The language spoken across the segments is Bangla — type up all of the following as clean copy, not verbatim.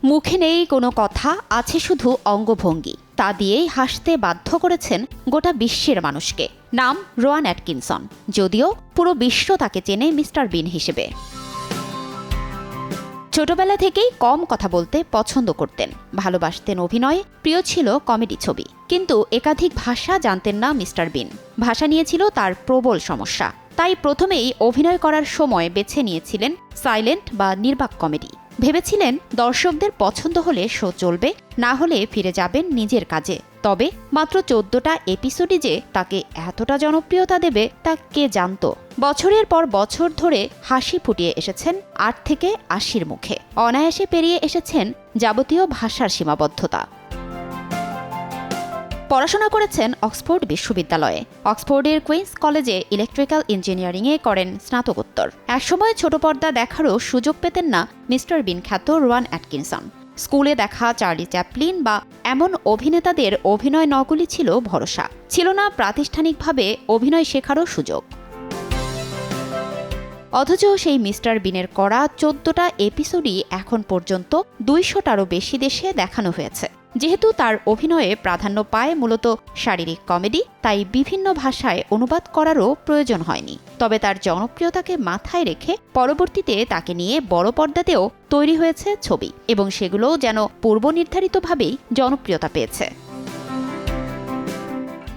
মুখে নেই কোনো কথা, আছে শুধু অঙ্গভঙ্গি। তা দিয়েই হাসতে বাধ্য করেছেন গোটা বিশ্বের মানুষকে। নাম রোয়ান অ্যাটকিনসন, যদিও পুরো বিশ্ব তাকে চেনে মিস্টার বিন হিসেবে। ছোটবেলা থেকেই কম কথা বলতে পছন্দ করতেন, ভালোবাসতেন অভিনয়, প্রিয় ছিল কমেডি ছবি। কিন্তু একাধিক ভাষা জানতেন না মিস্টার বিন। ভাষা নিয়েছিল তার প্রবল সমস্যা। তাই প্রথমেই অভিনয় করার সময় বেছে নিয়েছিলেন সাইলেন্ট বা নির্বাক কমেডি। ভেবেছিলেন দর্শকদের পছন্দ হলে শো চলবে, না হলে ফিরে যাবেন নিজের কাজে। তবে মাত্র 14টা এপিসোডই যে তাকে এতটা জনপ্রিয়তা দেবে তা কে জানত। বছরের পর বছর ধরে হাসি ফুটিয়ে এসেছেন 8 থেকে 80-র মুখে। অনায়াসে পেরিয়ে এসেছেন যাবতীয় ভাষার সীমাবদ্ধতা। পড়াশোনা করেছেন অক্সফোর্ড বিশ্ববিদ্যালয়ে। অক্সফোর্ডের কুইন্স কলেজে ইলেকট্রিক্যাল ইঞ্জিনিয়ারিংয়ে করেন স্নাতকোত্তর। একসময় ছোট পর্দা দেখারও সুযোগ পেতেন না মিস্টার বিন খ্যাত রোয়ান অ্যাটকিনসন। স্কুলে দেখা চার্লি চ্যাপলিন বা এমন অভিনেতাদের অভিনয় নকলই ছিল ভরসা। ছিল না প্রাতিষ্ঠানিকভাবে অভিনয় শেখারও সুযোগ। অথচ সেই মিস্টার বিনের করা 14টা এপিসোডই এখন পর্যন্ত 200টারও বেশি দেশে দেখানো হয়েছে। যেহেতু তার অভিনয়ে প্রাধান্য পায় মূলত শারীরিক কমেডি, তাই বিভিন্ন ভাষায় অনুবাদ করারও প্রয়োজন হয়নি। তবে তার জনপ্রিয়তাকে মাথায় রেখে পরবর্তীতে তাকে নিয়ে বড় পর্দাতেও তৈরি হয়েছে ছবি, এবং সেগুলোও যেন পূর্বনির্ধারিতভাবেই জনপ্রিয়তা পেয়েছে।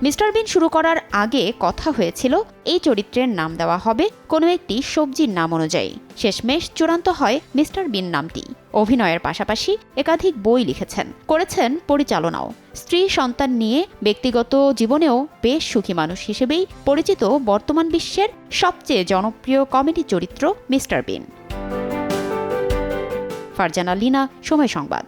মিস্টার বিন শুরু করার আগে কথা হয়েছিল এই চরিত্রের নাম দেওয়া হবে কোনো একটি সবজির নাম অনুযায়ী। শেষমেশ চূড়ান্ত হয় মিস্টার বিন নামটি। অভিনয়ের পাশাপাশি একাধিক বই লিখেছেন, করেছেন পরিচালনাও। স্ত্রী সন্তান নিয়ে ব্যক্তিগত জীবনেও বেশ সুখী মানুষ হিসেবেই পরিচিত বর্তমান বিশ্বের সবচেয়ে জনপ্রিয় কমেডি চরিত্র মিস্টার বিন। ফারজানা লিনা, সময় সংবাদ।